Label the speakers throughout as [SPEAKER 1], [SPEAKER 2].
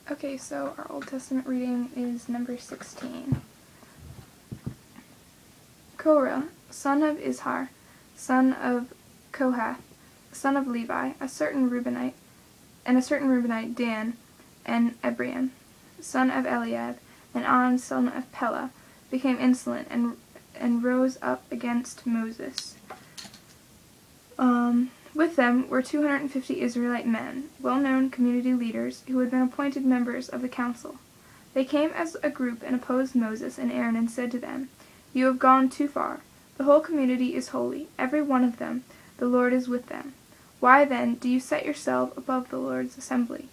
[SPEAKER 1] Okay, so our Old Testament reading is number 16. Korah, son of Izhar, son of Kohath, son of Levi, a certain Reubenite, Dan, and Abiram, son of Eliab, and On, son of Pelah, became insolent and rose up against Moses. With them were 250 Israelite men, well-known community leaders who had been appointed members of the council. They came as a group and opposed Moses and Aaron and said to them, "You have gone too far. The whole community is holy, every one of them. The Lord is with them. Why then do you set yourself above the Lord's assembly?"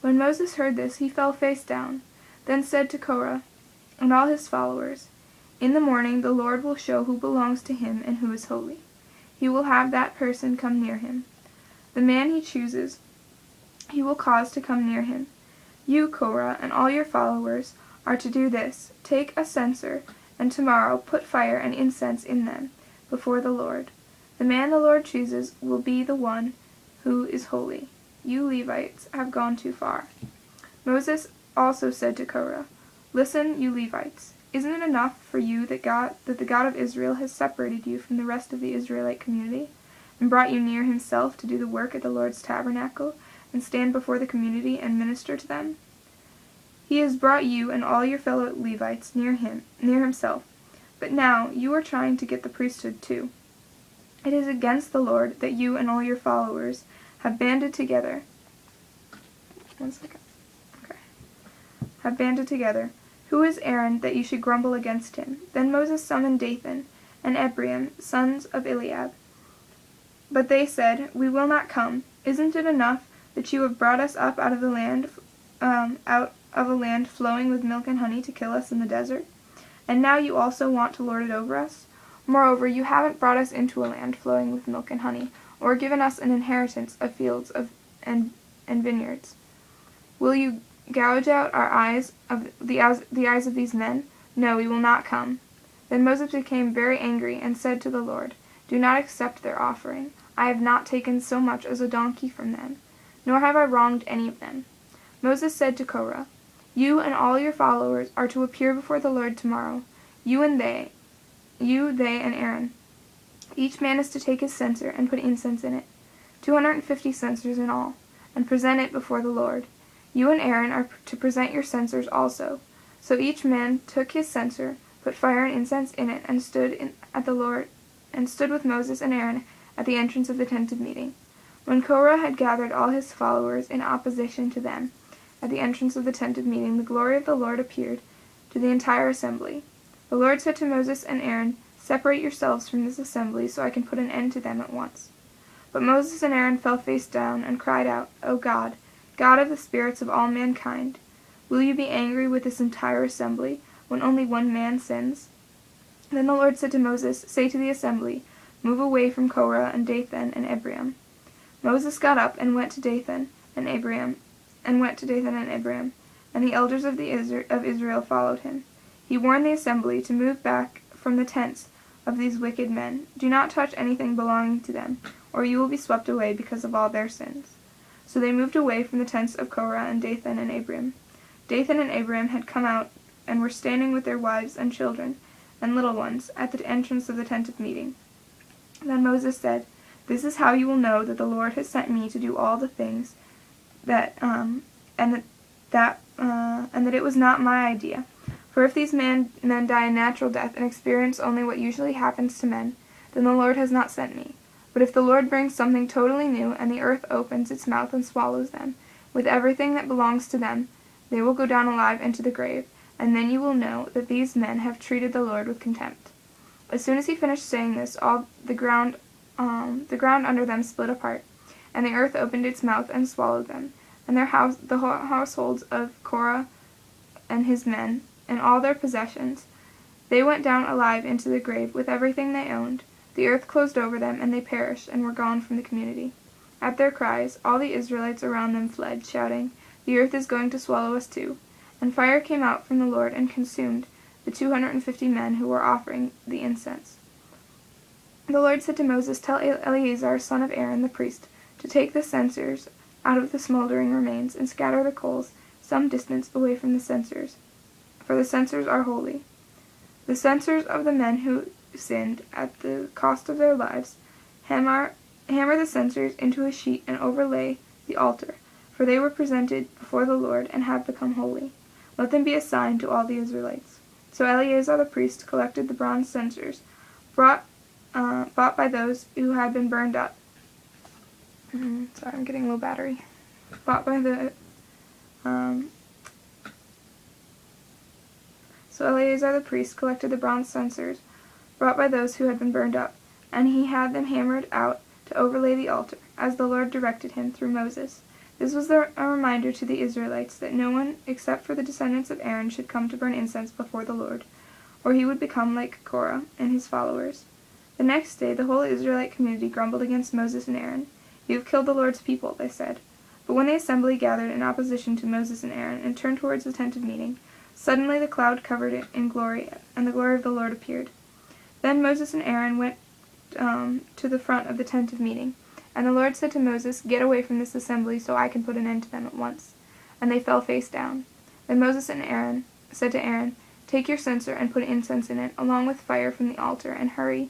[SPEAKER 1] When Moses heard this, he fell face down, then said to Korah and all his followers, "In the morning the Lord will show who belongs to him and who is holy. He will have that person come near him. The man he chooses, he will cause to come near him. You, Korah, and all your followers are to do this: take a censer, and tomorrow put fire and incense in them before the Lord. The man the Lord chooses will be the one who is holy. You Levites have gone too far." Moses also said to Korah, "Listen, you Levites. Isn't it enough for you that the God of Israel has separated you from the rest of the Israelite community, and brought you near himself to do the work at the Lord's tabernacle, and stand before the community and minister to them? He has brought you and all your fellow Levites near himself. But now you are trying to get the priesthood too. It is against the Lord that you and all your followers have banded together. Who is Aaron that you should grumble against him?" Then Moses summoned Dathan and Abiram, sons of Eliab. But they said, "We will not come. Isn't it enough that you have brought us up out of a land flowing with milk and honey to kill us in the desert? And now you also want to lord it over us? Moreover, you haven't brought us into a land flowing with milk and honey, or given us an inheritance of fields and vineyards. Will you gouge out the eyes of these men? No, we will not come." Then Moses became very angry and said to the Lord, "Do not accept their offering. I have not taken so much as a donkey from them, nor have I wronged any of them." Moses said to Korah, "You and all your followers are to appear before the Lord tomorrow, they, and Aaron. Each man is to take his censer and put incense in it, 250 censers in all, and present it before the Lord. You and Aaron are to present your censers also." So each man took his censer, put fire and incense in it, and stood with Moses and Aaron at the entrance of the tent of meeting. When Korah had gathered all his followers in opposition to them at the entrance of the tent of meeting, the glory of the Lord appeared to the entire assembly. The Lord said to Moses and Aaron, "Separate yourselves from this assembly, so I can put an end to them at once." But Moses and Aaron fell face down and cried out, "O God, God of the spirits of all mankind, will you be angry with this entire assembly when only one man sins?" Then the Lord said to Moses, "Say to the assembly, 'Move away from Korah and Dathan and Abiram.'" Moses got up and went to Dathan and Abiram, and the elders of Israel followed him. He warned the assembly to move back from the tents of these wicked men. "Do not touch anything belonging to them, or you will be swept away because of all their sins." So they moved away from the tents of Korah and Dathan and Abiram. Dathan and Abiram had come out and were standing with their wives and children and little ones at the entrance of the tent of meeting. Then Moses said, "This is how you will know that the Lord has sent me to do all the things and that it was not my idea. For if these men die a natural death and experience only what usually happens to men, then the Lord has not sent me. But if the Lord brings something totally new, and the earth opens its mouth and swallows them, with everything that belongs to them, they will go down alive into the grave, and then you will know that these men have treated the Lord with contempt." As soon as he finished saying this, all the ground under them split apart, and the earth opened its mouth and swallowed them, and the households of Korah and his men, and all their possessions. They went down alive into the grave with everything they owned. The earth closed over them, and they perished and were gone from the community. At their cries, all the Israelites around them fled, shouting, "The earth is going to swallow us too." And fire came out from the Lord and consumed the 250 men who were offering the incense. The Lord said to Moses, "Tell Eleazar, son of Aaron the priest, to take the censers out of the smoldering remains and scatter the coals some distance away from the censers, for the censers are holy. The censers of the men who sinned, at the cost of their lives, hammer the censers into a sheet and overlay the altar, for they were presented before the Lord and have become holy. Let them be a sign to all the Israelites. So Eleazar the priest collected the bronze censers, bought by those who had been burned up. Sorry, I'm getting low battery. So Eleazar the priest collected the bronze censers brought by those who had been burned up, and he had them hammered out to overlay the altar, as the Lord directed him through Moses. This was a reminder to the Israelites that no one except for the descendants of Aaron should come to burn incense before the Lord, or he would become like Korah and his followers. The next day the whole Israelite community grumbled against Moses and Aaron. "You have killed the Lord's people," they said. But when the assembly gathered in opposition to Moses and Aaron and turned towards the tent of meeting, suddenly the cloud covered it in glory, and the glory of the Lord appeared. Then Moses and Aaron went to the front of the tent of meeting, and the Lord said to Moses, "Get away from this assembly so I can put an end to them at once." And they fell face down. Then Moses and Aaron said to Aaron, "Take your censer and put incense in it, along with fire from the altar, and hurry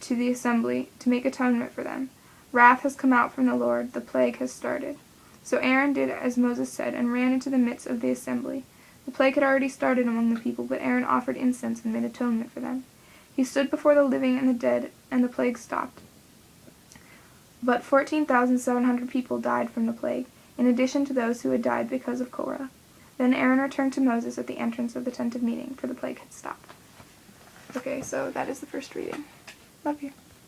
[SPEAKER 1] to the assembly to make atonement for them. Wrath has come out from the Lord, the plague has started." So Aaron did as Moses said, and ran into the midst of the assembly. The plague had already started among the people, but Aaron offered incense and made atonement for them. He stood before the living and the dead, and the plague stopped. But 14,700 people died from the plague, in addition to those who had died because of Korah. Then Aaron returned to Moses at the entrance of the tent of meeting, for the plague had stopped. Okay, so that is the first reading. Love you.